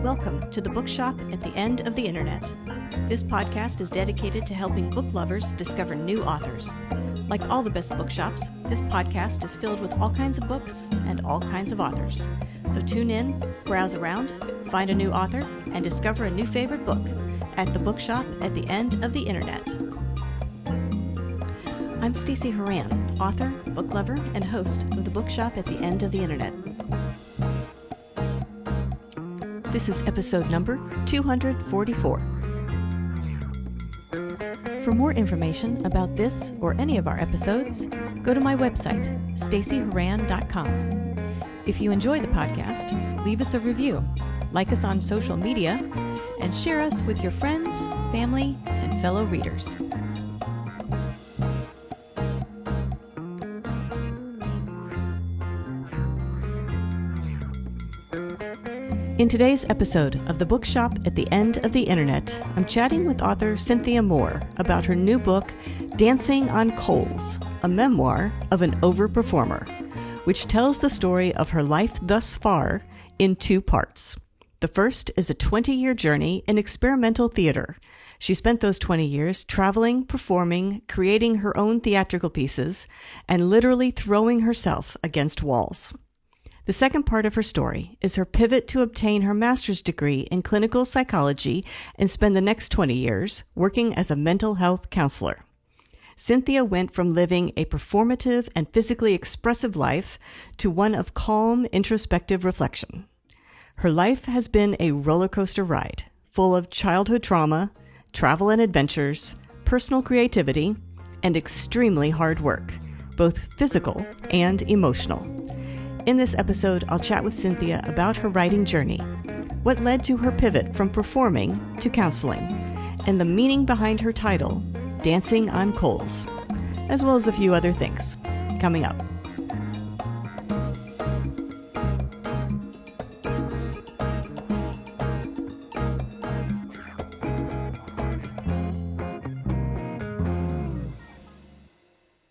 Welcome to the Bookshop at the End of the Internet. This podcast is dedicated to helping book lovers discover new authors. Like all the best bookshops, this podcast is filled with all kinds of books and all kinds of authors. So tune in, browse around, find a new author, and discover a new favorite book at the Bookshop at the End of the Internet. I'm Stacey Horan, author, book lover, and host of the Bookshop at the End of the Internet. This is episode number 244. For more information about this or any of our episodes, go to my website, staceyhoran.com. If you enjoy the podcast, leave us a review, like us on social media, and share us with your friends, family, and fellow readers. In today's episode of the Bookshop at the End of the Internet, I'm chatting with author Cynthia Moore about her new book, Dancing on Coals, a memoir of an overperformer, which tells the story of her life thus far in two parts. The first is a 20-year journey in experimental theater. She spent those 20 years traveling, performing, creating her own theatrical pieces, and literally throwing herself against walls. The second part of her story is her pivot to obtain her master's degree in clinical psychology and spend the next 20 years working as a mental health counselor. Cynthia went from living a performative and physically expressive life to one of calm, introspective reflection. Her life has been a roller coaster ride, full of childhood trauma, travel and adventures, personal creativity, and extremely hard work, both physical and emotional. In this episode, I'll chat with Cynthia about her writing journey, what led to her pivot from performing to counseling, and the meaning behind her title, Dancing on Coals, as well as a few other things. Coming up.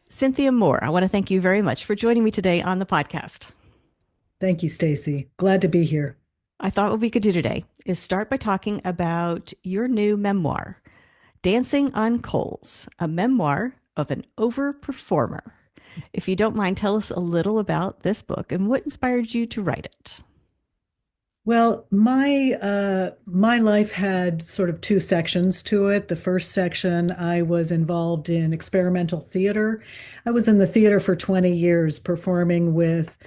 Cynthia Moore, I want to thank you very much for joining me today on the podcast. Thank you, Stacey. Glad to be here. I thought what we could do today is start by talking about your new memoir, Dancing on Coals, a memoir of an overperformer. If you don't mind, tell us a little about this book and what inspired you to write it. Well, my life had sort of two sections to it. The first section, I was involved in experimental theater. I was in the theater for 20 years, performing with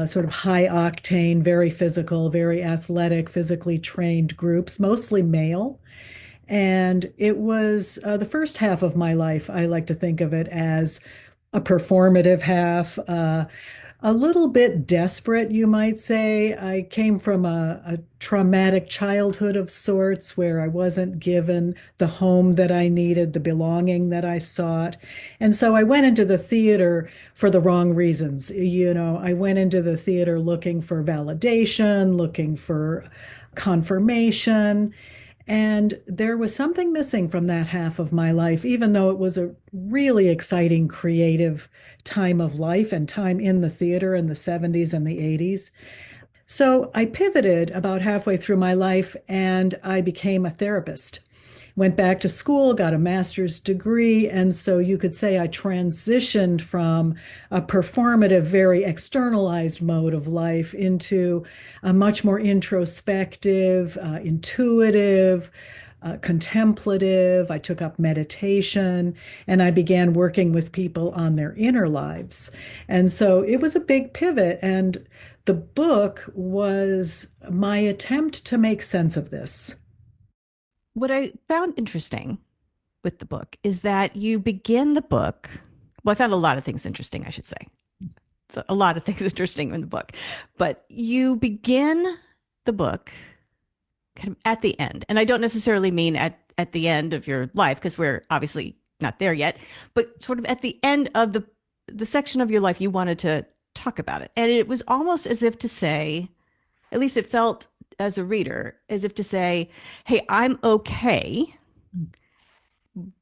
sort of high octane, very physical, very athletic, physically trained groups, mostly male. And it was the first half of my life, I like to think of it as a performative half, a little bit desperate, you might say. I came from a traumatic childhood of sorts where I wasn't given the home that I needed, the belonging that I sought. And so I went into the theater for the wrong reasons. You know, I went into the theater looking for validation, looking for confirmation. And there was something missing from that half of my life, even though it was a really exciting, creative time of life and time in the theater in the 70s and the 80s. So I pivoted about halfway through my life and I became a therapist. Went back to school, got a master's degree, and so you could say I transitioned from a performative, very externalized mode of life into a much more introspective, intuitive, contemplative. I took up meditation and I began working with people on their inner lives. And so it was a big pivot, and the book was my attempt to make sense of this. What I found interesting with the book is that you begin the book. Well, I found a lot of things interesting, I should say. A lot of things interesting in the book. But you begin the book kind of at the end. And I don't necessarily mean at the end of your life, because we're obviously not there yet, but sort of at the end of the section of your life you wanted to talk about it. And it was almost as if to say, at least it felt as a reader, as if to say, hey, I'm okay,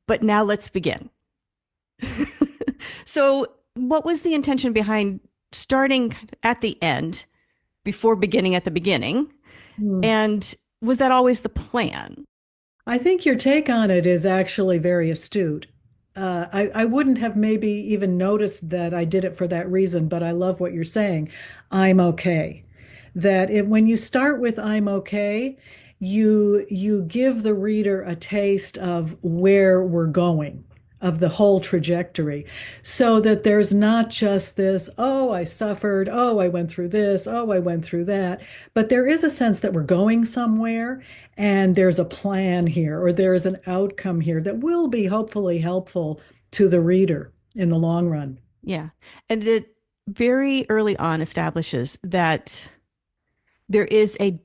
but now let's begin. So what was the intention behind starting at the end before beginning at the beginning? Mm. And was that always the plan? I think your take on it is actually very astute. I wouldn't have maybe even noticed that I did it for that reason, but I love what you're saying. I'm okay. When you start with I'm okay, you give the reader a taste of where we're going, of the whole trajectory, so that there's not just this, oh, I suffered, oh, I went through this, oh, I went through that, but there is a sense that we're going somewhere and there's a plan here or there's an outcome here that will be hopefully helpful to the reader in the long run. Yeah. And it very early on establishes that there is a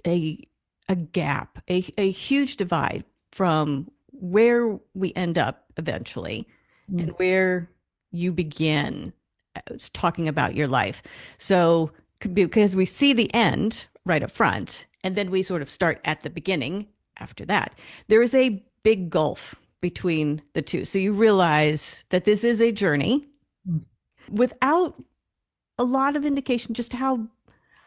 a gap, a huge divide from where we end up eventually and Mm, where you begin talking about your life. So because we see the end right up front and then we sort of start at the beginning after that, there is a big gulf between the two. So you realize that this is a journey mm. without a lot of indication just how,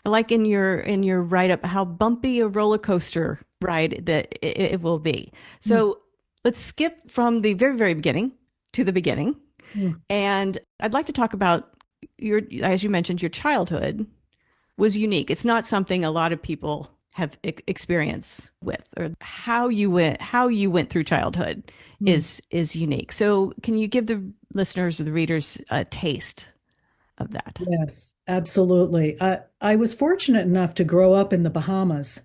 like in your write up, how bumpy a roller coaster ride that it will be. Mm, So let's skip from the very, very beginning to the beginning. mm. And I'd like to talk about your, as you mentioned, your childhood was unique. It's not something a lot of people have experience with, or how you went through childhood Mm. is unique. So can you give the listeners or the readers a taste of that? Yes, absolutely. I was fortunate enough to grow up in the Bahamas.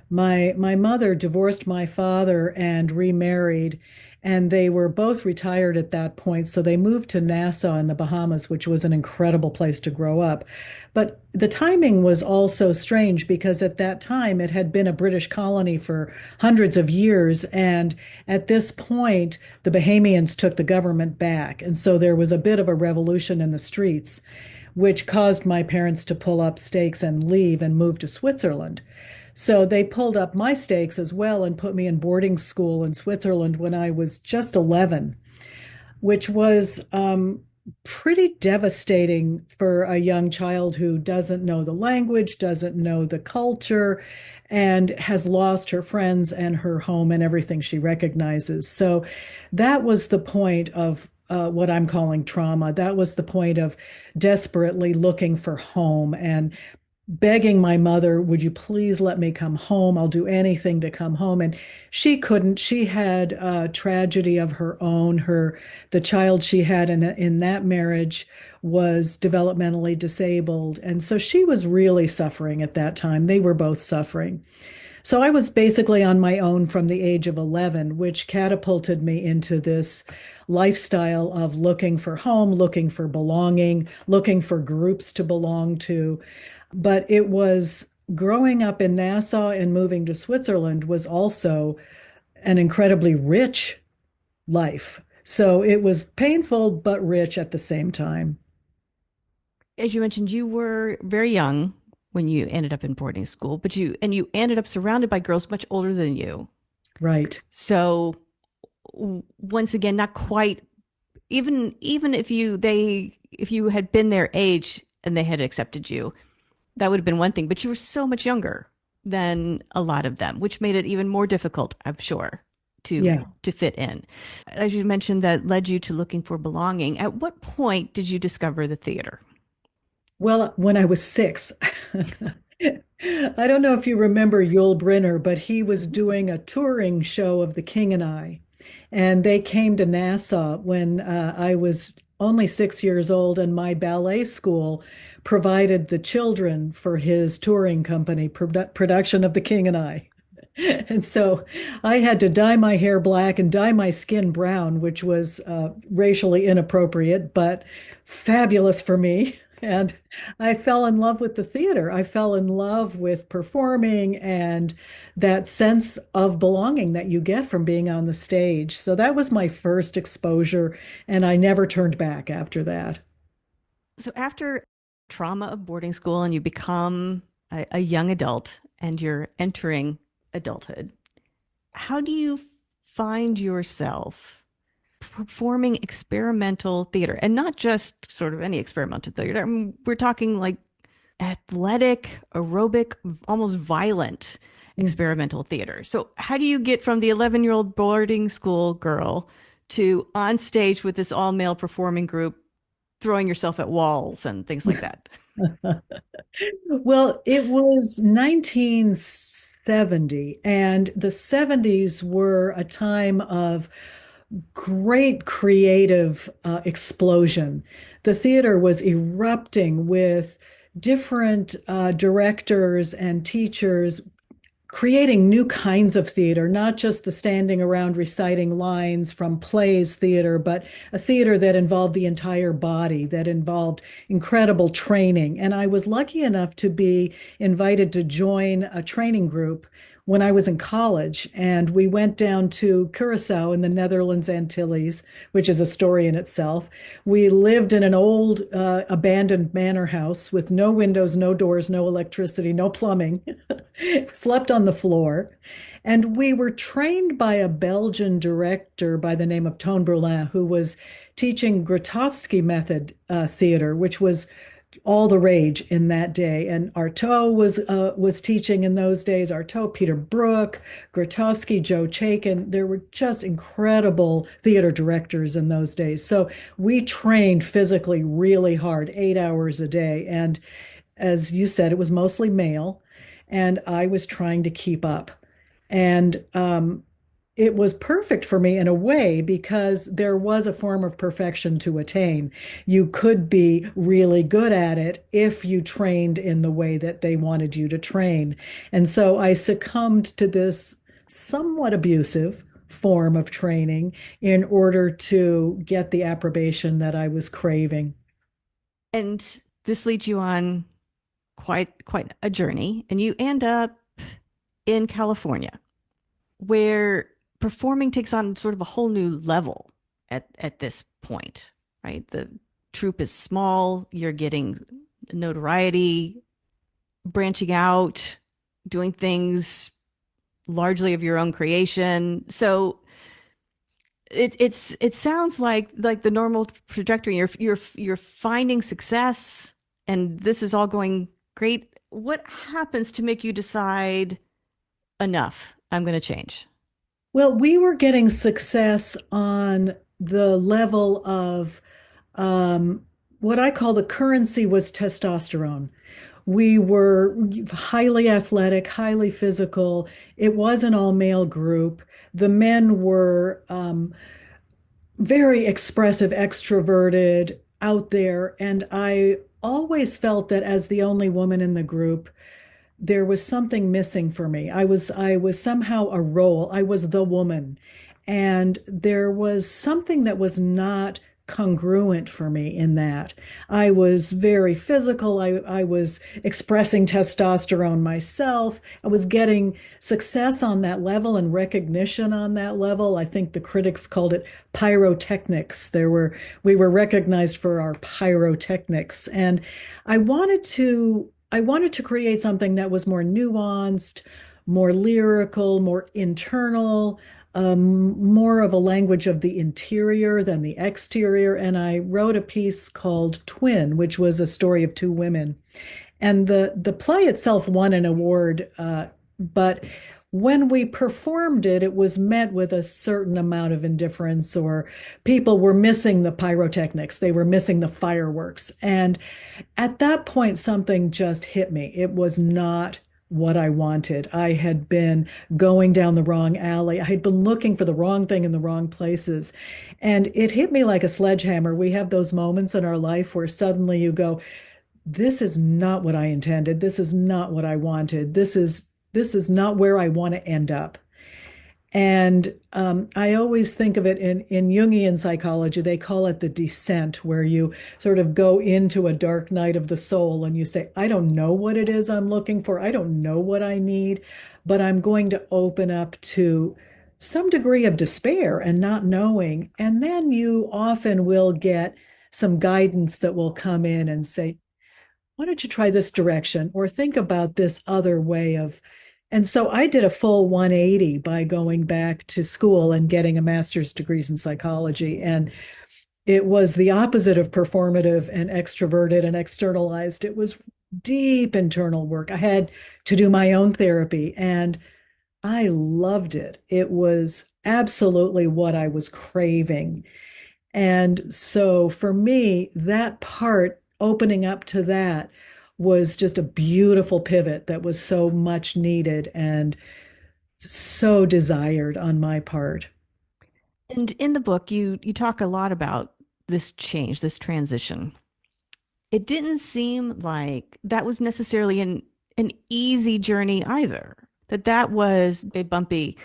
My mother divorced my father and remarried, and they were both retired at that point. So they moved to Nassau in the Bahamas, which was an incredible place to grow up. But the timing was also strange because at that time it had been a British colony for hundreds of years. And at this point, the Bahamians took the government back. And so there was a bit of a revolution in the streets, which caused my parents to pull up stakes and leave and move to Switzerland. So they pulled up my stakes as well and put me in boarding school in Switzerland when I was just 11, which was pretty devastating for a young child who doesn't know the language, doesn't know the culture, and has lost her friends and her home and everything she recognizes. So that was the point of what I'm calling trauma. That was the point of desperately looking for home and begging my mother, would you please let me come home? I'll do anything to come home. And she couldn't. She had a tragedy of her own. The child she had in that marriage was developmentally disabled. And so she was really suffering at that time. They were both suffering. So I was basically on my own from the age of 11, which catapulted me into this lifestyle of looking for home, looking for belonging, looking for groups to belong to. But it was growing up in Nassau and moving to Switzerland was also an incredibly rich life. So it was painful but rich at the same time. As you mentioned, you were very young when you ended up in boarding school, but you ended up surrounded by girls much older than you. Right. So once again, not quite, even if you had been their age and they had accepted you, that would have been one thing, but you were so much younger than a lot of them, which made it even more difficult, I'm sure, to Yeah. to fit in. As you mentioned, that led you to looking for belonging. At what point did you discover the theater? Well, when I was 6, I don't know if you remember Yul Brynner, but he was doing a touring show of The King and I. And they came to Nassau when I was only 6 years old, and my ballet school provided the children for his touring company production of The King and I. And so I had to dye my hair black and dye my skin brown, which was racially inappropriate, but fabulous for me. And I fell in love with the theater. I fell in love with performing and that sense of belonging that you get from being on the stage. So that was my first exposure, and I never turned back after that. So after trauma of boarding school and you become a young adult and you're entering adulthood, how do you find yourself performing experimental theater, and not just sort of any experimental theater? I mean, we're talking like athletic, aerobic, almost violent experimental theater. So, how do you get from the 11-year-old boarding school girl to on stage with this all male performing group, throwing yourself at walls and things like that? Well, it was 1970, and the 70s were a time of great creative explosion. The theater was erupting with different directors and teachers creating new kinds of theater, not just the standing around reciting lines from plays theater, but a theater that involved the entire body, that involved incredible training. And I was lucky enough to be invited to join a training group when I was in college. And we went down to Curacao in the Netherlands Antilles, which is a story in itself. We lived in an old abandoned manor house with no windows, no doors, no electricity, no plumbing. Slept on the floor. And we were trained by a Belgian director by the name of Toon Berlin, who was teaching Grotowski method theater, which was all the rage in that day. And Artaud was teaching in those days. Artaud, Peter Brook, Grotowski, Joe Chaikin. There were just incredible theater directors in those days. So we trained physically really hard, 8 hours a day. And as you said, it was mostly male, and I was trying to keep up. And it was perfect for me in a way because there was a form of perfection to attain. You could be really good at it if you trained in the way that they wanted you to train. And so I succumbed to this somewhat abusive form of training in order to get the approbation that I was craving. And this leads you on quite a journey, and you end up in California, where performing takes on sort of a whole new level at this point, right? The troupe is small, you're getting notoriety, branching out, doing things largely of your own creation. So it sounds like the normal trajectory. You're finding success, and this is all going great. What happens to make you decide enough? I'm going to change. Well, we were getting success on the level of um, what I call the currency was testosterone. We were highly athletic, highly physical. It was an all male group. The men were very expressive, extroverted, out there. And I always felt that as the only woman in the group, there was something missing for me. I was somehow a role. I was the woman. And there was something that was not congruent for me in that. I was very physical. I was expressing testosterone myself. I was getting success on that level and recognition on that level. I think the critics called it pyrotechnics. We were recognized for our pyrotechnics. And I wanted to I wanted to create something that was more nuanced, more lyrical, more internal, more of a language of the interior than the exterior. And I wrote a piece called Twin, which was a story of two women. And the play itself won an award, but when we performed it, it was met with a certain amount of indifference, or people were missing the pyrotechnics, they were missing the fireworks. And at that point, something just hit me. It was not what I wanted. I had been going down the wrong alley. I had been looking for the wrong thing in the wrong places. And it hit me like a sledgehammer. We have those moments in our life where suddenly you go, this is not what I intended. This is not what I wanted. This is not where I want to end up. And I always think of it in Jungian psychology, they call it the descent, where you sort of go into a dark night of the soul and you say, I don't know what it is I'm looking for. I don't know what I need, but I'm going to open up to some degree of despair and not knowing. And then you often will get some guidance that will come in and say, why don't you try this direction or think about this other way of. And so I did a full 180 by going back to school and getting a master's degrees in psychology. And it was the opposite of performative and extroverted and externalized. It was deep internal work. I had to do my own therapy, and I loved it. It was absolutely what I was craving. And so for me, that part, opening up to that, was just a beautiful pivot that was so much needed and so desired on my part. And in the book, you talk a lot about this change, this transition. It didn't seem like that was necessarily an easy journey either. That was a bumpy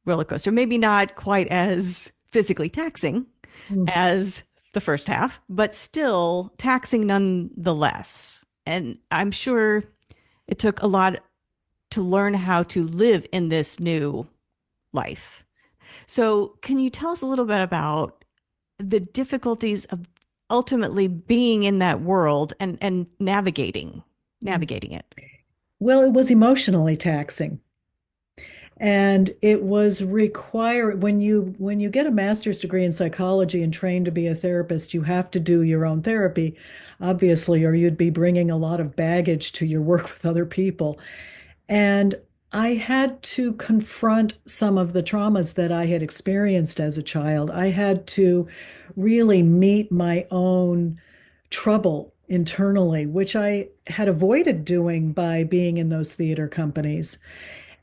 roller coaster, maybe not quite as physically taxing Mm. as the first half, but still taxing nonetheless. And I'm sure it took a lot to learn how to live in this new life. So, can you tell us a little bit about the difficulties of ultimately being in that world and navigating it? Well, it was emotionally taxing. And it was required when you get a master's degree in psychology and train to be a therapist, you have to do your own therapy, obviously, or you'd be bringing a lot of baggage to your work with other people. And I had to confront some of the traumas that I had experienced as a child. I had to really meet my own trouble internally, which I had avoided doing by being in those theater companies.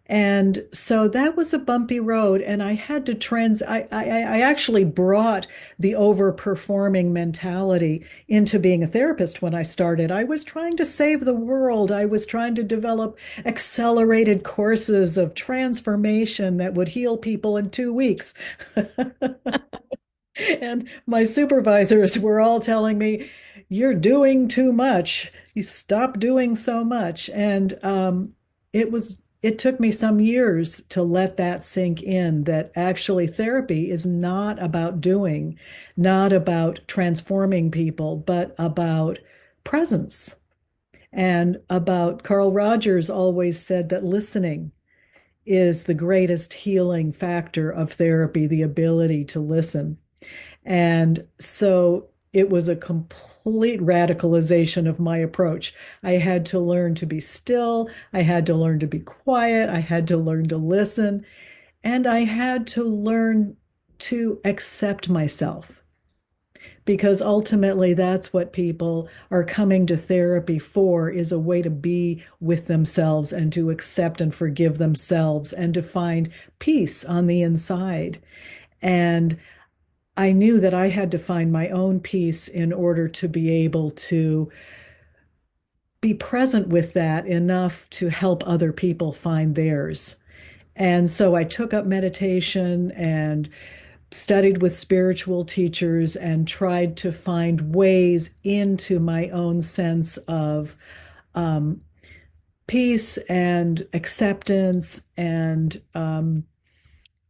And so that was a bumpy road. And I had to I actually brought the overperforming mentality into being a therapist when I started. I was trying to save the world. I was trying to develop accelerated courses of transformation that would heal people in 2 weeks. And my supervisors were all telling me, "You're doing too much. You stop doing so much." And it took me some years to let that sink in that actually therapy is not about doing, not about transforming people, but about presence. And about Carl Rogers always said that listening is the greatest healing factor of therapy, the ability to listen. And so it was a complete radicalization of my approach. I had to learn to be still. I had to learn to be quiet. I had to learn to listen. And I had to learn to accept myself because ultimately that's what people are coming to therapy for, is a way to be with themselves and to accept and forgive themselves and to find peace on the inside. And I knew that I had to find my own peace in order to be able to be present with that enough to help other people find theirs. And so I took up meditation and studied with spiritual teachers and tried to find ways into my own sense of um, peace and acceptance and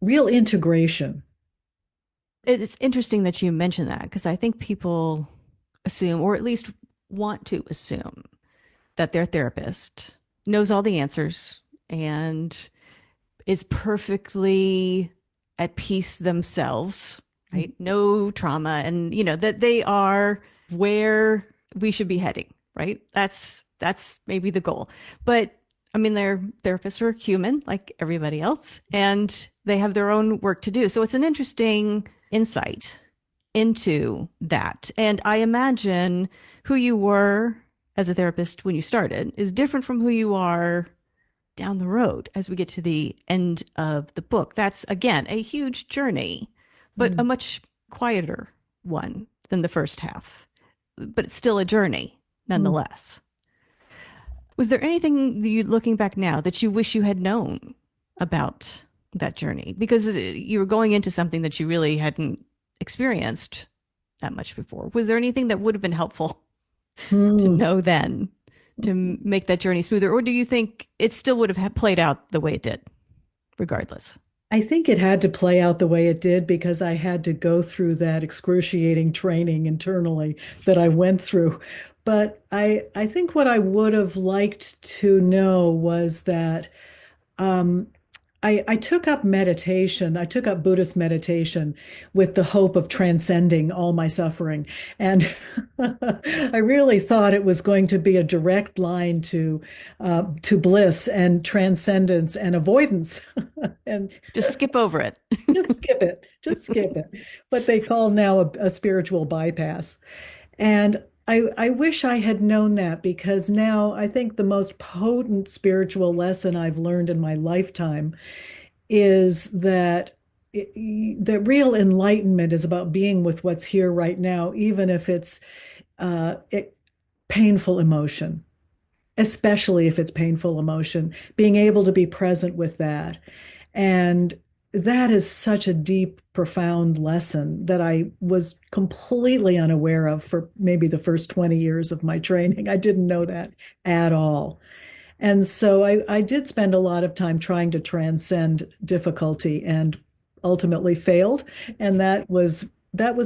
real integration. It's interesting that you mention that because I think people assume, or at least want to assume, that their therapist knows all the answers and is perfectly at peace themselves, right? No trauma, and that they are where we should be heading, right? That's maybe the goal. But I mean, their therapists are human like everybody else, and they have their own work to do. So it's an interesting insight into that. And I imagine who you were as a therapist when you started is different from who you are down the road as we get to the end of the book. That's, again, a huge journey, but a Mm. much quieter one than the first half. But it's still a journey Mm. nonetheless. Was there anything that you, looking back now, that you wish you had known about that journey? Because you were going into something that you really hadn't experienced that much before. Was there anything that would have been helpful to Mm. know then to make that journey smoother? Or do you think it still would have played out the way it did, regardless? I think it had to play out the way it did because I had to go through that excruciating training internally that I went through. But I think what I would have liked to know was that um, I took up meditation. I took up Buddhist meditation with the hope of transcending all my suffering. And I really thought it was going to be a direct line to bliss and transcendence and avoidance. And Just skip over it. just skip it, just skip it. What they call now a spiritual bypass. And I wish I had known that because now I think the most potent spiritual lesson I've learned in my lifetime is that real enlightenment is about being with what's here right now, even if it's it, painful emotion, especially if it's painful emotion, being able to be present with that. And that is such a deep, profound lesson that I was completely unaware of for maybe the first 20 years of my training. I didn't know that at all. And so I did spend a lot of time trying to transcend difficulty and ultimately failed. And that was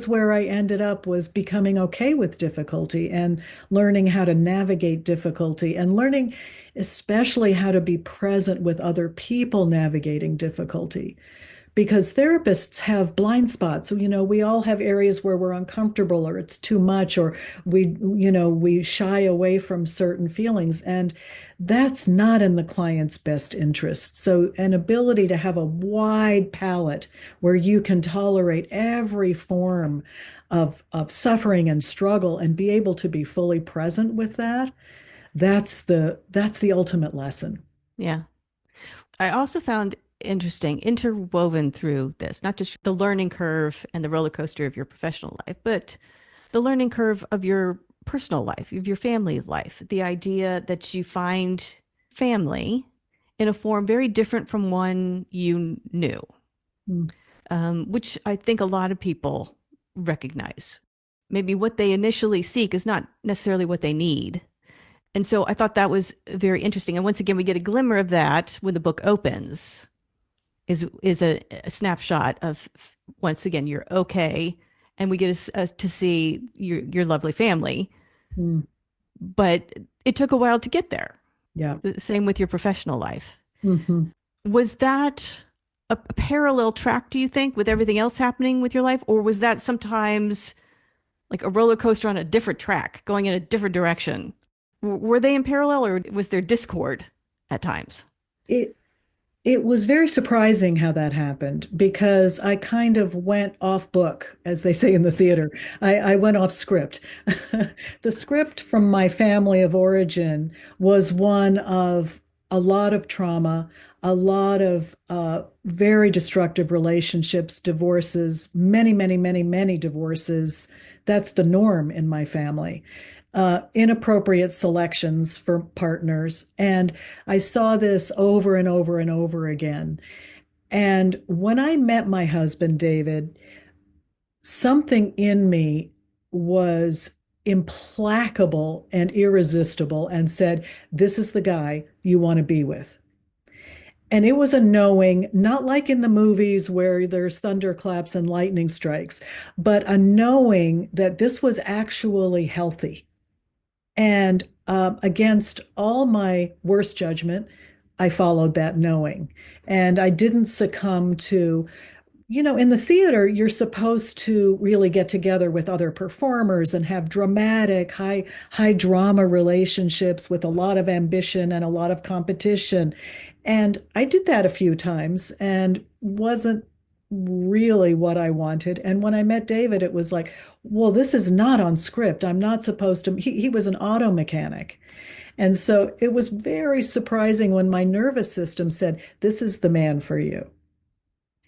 where I ended up was becoming okay with difficulty and learning how to navigate difficulty and learning especially how to be present with other people navigating difficulty because therapists have blind spots. So, we all have areas where we're uncomfortable or it's too much or we shy away from certain feelings. And that's not in the client's best interest. So, an ability to have a wide palette where you can tolerate every form of suffering and struggle and be able to be fully present with that, that's the ultimate lesson. Yeah. I also found interesting, interwoven through this, not just the learning curve and the roller coaster of your professional life, but the learning curve of your personal life, of your family life. The idea that you find family in a form very different from one you knew, Mm. which I think a lot of people recognize. Maybe what they initially seek is not necessarily what they need. And so I thought that was very interesting. And once again, we get a glimmer of that when the book opens, is a snapshot of once again you're okay, and we get to see your lovely family. Mm. But it took a while to get there. Yeah. The same with your professional life. Hmm. Was that a parallel track, do you think, with everything else happening with your life, or was that sometimes like a roller coaster on a different track, going in a different direction? Were they in parallel, or was there discord at times? It It was very surprising how that happened because I kind of went off book, as they say in the theater. I went off script. The script from my family of origin was one of a lot of trauma, a lot of very destructive relationships, divorces, many, many, many, many divorces. That's the norm in my family. Inappropriate selections for partners. And I saw this over and over and over again. And when I met my husband, David, something in me was implacable and irresistible and said, "This is the guy you want to be with." And it was a knowing, not like in the movies where there's thunderclaps and lightning strikes, but a knowing that this was actually healthy. And against all my worst judgment, I followed that knowing. And I didn't succumb to, in the theater, you're supposed to really get together with other performers and have dramatic, high drama relationships with a lot of ambition and a lot of competition. And I did that a few times and wasn't really what I wanted. And when I met David, it was like, well, this is not on script. I'm not supposed to. He was an auto mechanic. And so it was very surprising when my nervous system said, "This is the man for you."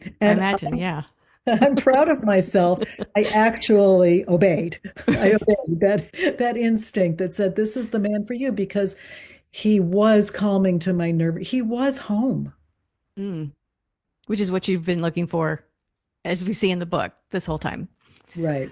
I And imagine, yeah. I'm proud of myself. I actually obeyed. I obeyed that instinct that said, "This is the man for you," because he was calming to my nerve. He was home. Mm. Which is what you've been looking for, as we see in the book this whole time. Right.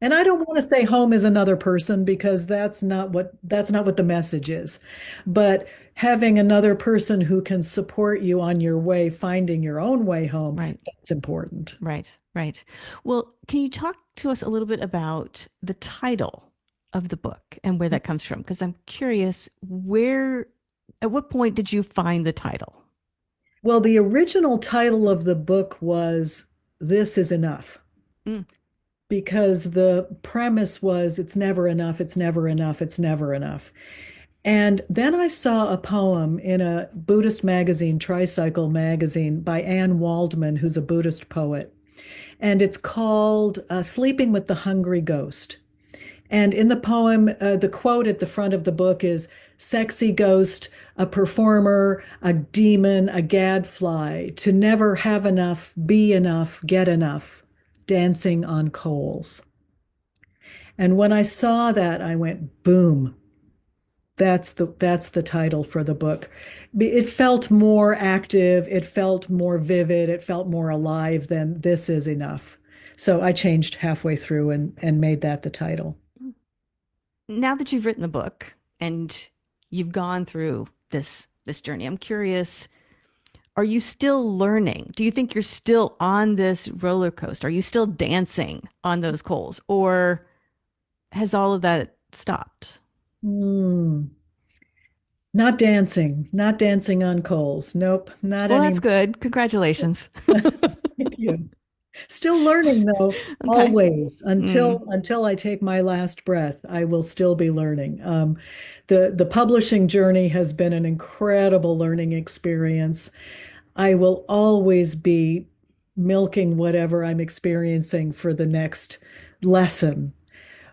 And I don't want to say home is another person because that's not what the message is. But having another person who can support you on your way, finding your own way home, Right, that's important. right, right. Well, can you talk to us a little bit about the title of the book and where that comes from? Because I'm curious, at what point did you find the title? Well, the original title of the book was This Is Enough, Mm. because the premise was it's never enough, it's never enough, it's never enough. And then I saw a poem in a Buddhist magazine, Tricycle magazine, by Anne Waldman, who's a Buddhist poet. And it's called Sleeping with the Hungry Ghost. And in the poem, the quote at the front of the book is sexy ghost, a performer, a demon, a gadfly, to never have enough, be enough, get enough, dancing on coals. And when I saw that, I went, boom, that's the title for the book. It felt more active, it felt more vivid, it felt more alive than This Is Enough. So I changed halfway through and made that the title. Now that you've written the book and you've gone through this journey, I'm curious, are you still learning? Do you think you're still on this roller coaster? Are you still dancing on those coals, or has all of that stopped? Hmm. Not dancing, not dancing on coals. Nope, not Well, that's anymore. good. Congratulations. Thank you. Still learning though, Okay. always Mm, until I take my last breath, I will still be learning. The publishing journey has been an incredible learning experience. I will always be milking whatever I'm experiencing for the next lesson,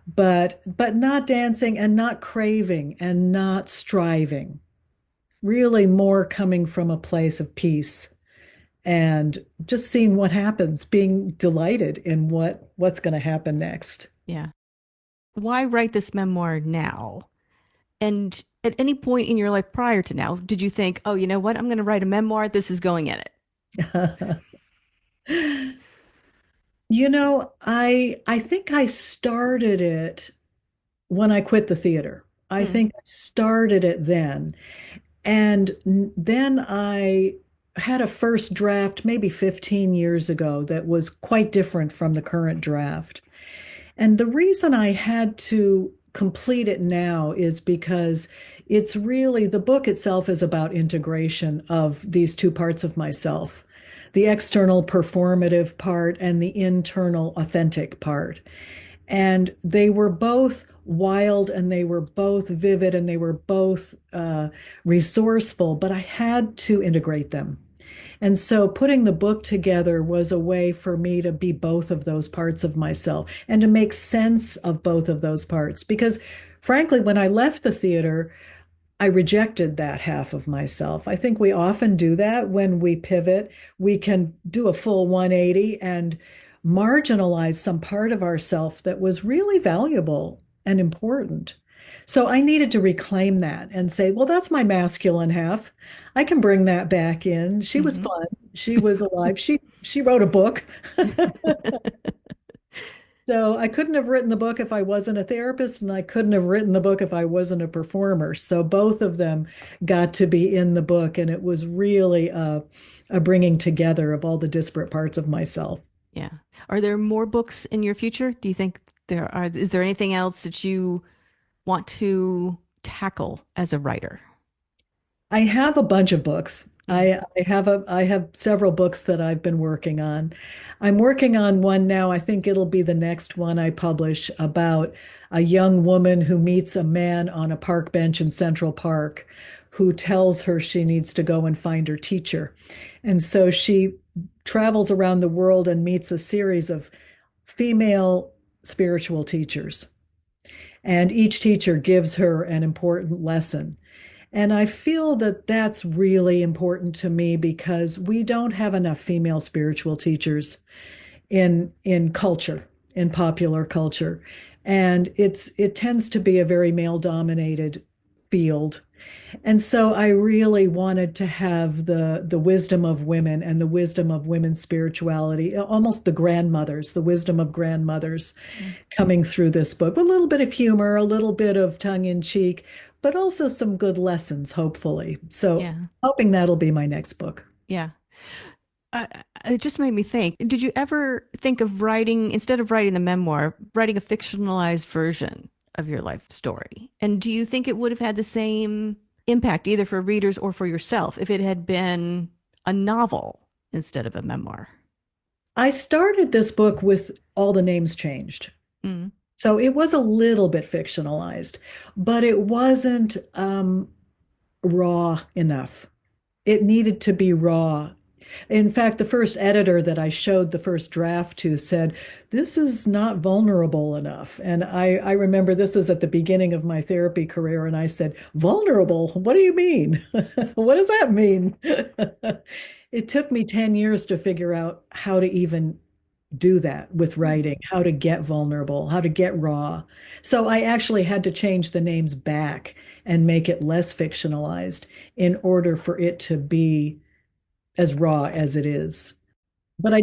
but not dancing and not craving and not striving. Really more coming from a place of peace and just seeing what happens, being delighted in what's going to happen next. yeah. Why write this memoir now? And at any point in your life prior to now, did you think, oh, you know what? I'm going to write a memoir. This is going in it. I think I started it when I quit the theater. I Mm, think I started it then. And then I had a first draft maybe 15 years ago that was quite different from the current draft. And the reason I had to complete it now is because it's really the book itself is about integration of these two parts of myself, the external performative part and the internal authentic part. And they were both wild and they were both vivid and they were both resourceful, but I had to integrate them. And so putting the book together was a way for me to be both of those parts of myself and to make sense of both of those parts. Because frankly, when I left the theater, I rejected that half of myself. I think we often do that when we pivot. We can do a full 180 and marginalize some part of ourself that was really valuable and important. So I needed to reclaim that and say, well, that's my masculine half. I can bring that back in. She was mhm. fun. She was alive. She wrote a book. So I couldn't have written the book if I wasn't a therapist, and I couldn't have written the book if I wasn't a performer. So both of them got to be in the book, and it was really a bringing together of all the disparate parts of myself. Yeah. Are there more books in your future? Do you think there are? Is there anything else that you want to tackle as a writer? I have a bunch of books. Mm, I have several books that I've been working on. I'm working on one now. I think it'll be the next one I publish about a young woman who meets a man on a park bench in Central Park who tells her she needs to go and find her teacher. And so she travels around the world and meets a series of female spiritual teachers. And each teacher gives her an important lesson. And I feel that that's really important to me because we don't have enough female spiritual teachers in culture, in popular culture. And it tends to be a very male dominated field. And so I really wanted to have the wisdom of women and the wisdom of women's spirituality, almost the grandmothers, the wisdom of grandmothers mm. coming through this book. A little bit of humor, a little bit of tongue in cheek, but also some good lessons, hopefully. So Yeah. hoping that'll be my next book. Yeah. Uh, it just made me think. Did you ever think of writing, instead of writing the memoir, writing a fictionalized version of your life story? And do you think it would have had the same impact either for readers or for yourself if it had been a novel instead of a memoir? I started this book with all the names changed. Mm. So it was a little bit fictionalized, but it wasn't raw enough. It needed to be raw. In fact, the first editor that I showed the first draft to said, "This is not vulnerable enough." And I remember this is at the beginning of my therapy career, and I said, "Vulnerable? What do you mean? What does that mean?" It took me 10 years to figure out how to even do that with writing, how to get vulnerable, how to get raw. So I actually had to change the names back and make it less fictionalized in order for it to be as raw as it is. But I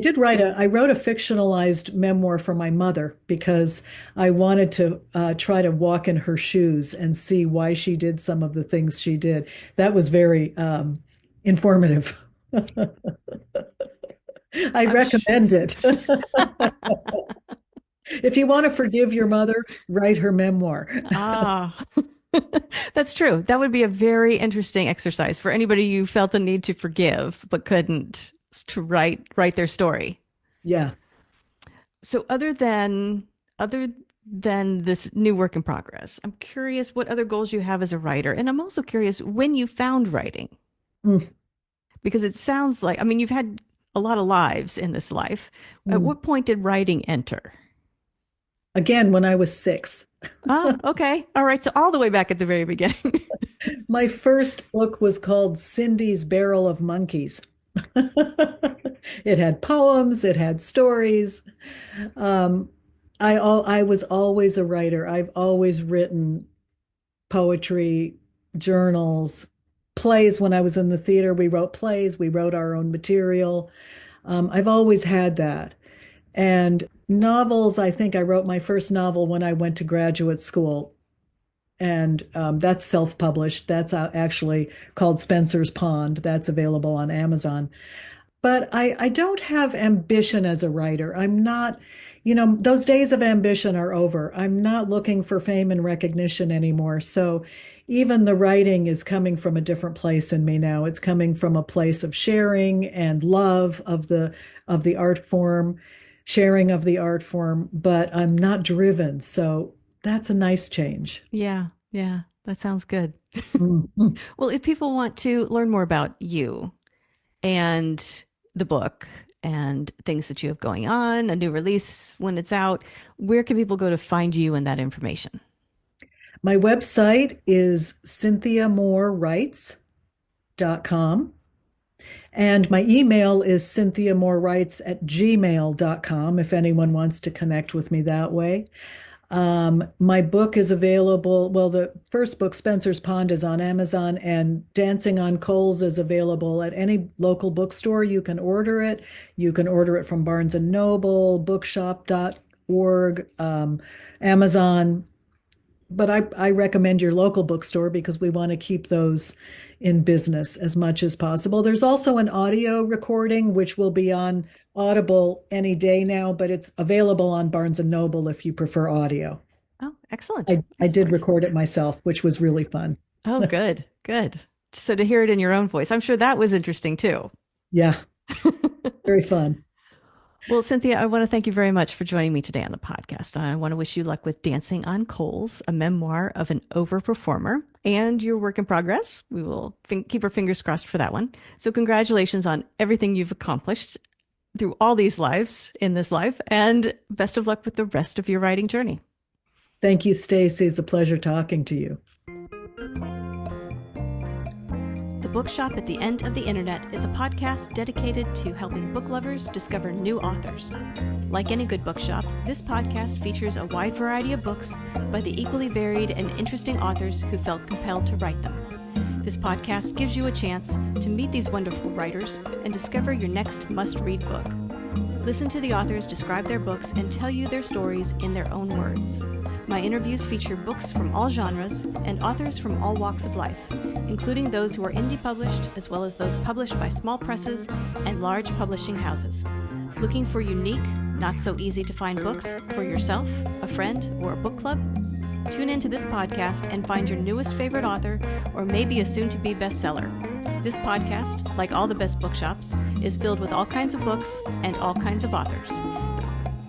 wrote a fictionalized memoir for my mother because I wanted to try to walk in her shoes and see why she did some of the things she did. That was very informative. I I'm sure. recommend it. If you want to forgive your mother, write her memoir. Ah, that's true. That would be a very interesting exercise for anybody you felt the need to forgive but couldn't, to write their story. Yeah. So other than this new work in progress, I'm curious what other goals you have as a writer, and I'm also curious when you found writing, Mm, because it sounds like, I mean, you've had a lot of lives in this life. At mm. what point did writing enter? Again, when I was 6. Ah, okay. All right. So all the way back at the very beginning. My first book was called Cindy's Barrel of Monkeys. It had poems, it had stories. Um, I was always a writer. I've always written poetry, journals, plays. When I was in the theater, we wrote plays, we wrote our own material. I've always had that. And novels, I think I wrote my first novel when I went to graduate school. And that's self-published. That's actually called Spencer's Pond. That's available on Amazon. But I don't have ambition as a writer. I'm not, those days of ambition are over. I'm not looking for fame and recognition anymore. So even the writing is coming from a different place in me now. It's coming from a place of sharing and love of the art form, sharing of the art form, but I'm not driven. So that's a nice change. Yeah, yeah, that sounds good. Mhm. Well, if people want to learn more about you and the book and things that you have going on, a new release when it's out, where can people go to find you and that information? My website is cynthiamorewrites.com. And my email is cynthiamorewrites@gmail.com if anyone wants to connect with me that way. My book is available. Well, the first book, Spencer's Pond, is on Amazon, and Dancing on Coals is available at any local bookstore. You can order it. You can order it from Barnes and Noble, bookshop.org, Amazon. But I recommend your local bookstore because we want to keep those in business as much as possible. There's also an audio recording, which will be on Audible any day now, but it's available on Barnes and Noble if you prefer audio. Oh, excellent. I did Excellent. record it myself, which was really fun. Oh, good. Good. So to hear it in your own voice, I'm sure that was interesting too. Yeah, very fun. Well, Cynthia, I want to thank you very much for joining me today on the podcast. I want to wish you luck with Dancing on Coals, a memoir of an overperformer, and your work in progress. We will keep our fingers crossed for that one. So, congratulations on everything you've accomplished through all these lives in this life, and best of luck with the rest of your writing journey. Thank you, Stacy. It's a pleasure talking to you. The Bookshop at the End of the Internet is a podcast dedicated to helping book lovers discover new authors. Like any good bookshop, this podcast features a wide variety of books by the equally varied and interesting authors who felt compelled to write them. This podcast gives you a chance to meet these wonderful writers and discover your next must-read book. Listen to the authors describe their books and tell you their stories in their own words. My interviews feature books from all genres and authors from all walks of life, including those who are indie published, as well as those published by small presses and large publishing houses. Looking for unique, not so easy to find books for yourself, a friend, or a book club? Tune into this podcast and find your newest favorite author or maybe a soon-to-be bestseller. This podcast, like all the best bookshops, is filled with all kinds of books and all kinds of authors.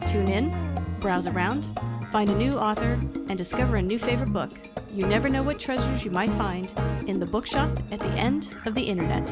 Tune in, browse around, find a new author, and discover a new favorite book. You never know what treasures you might find in the bookshop at the end of the internet.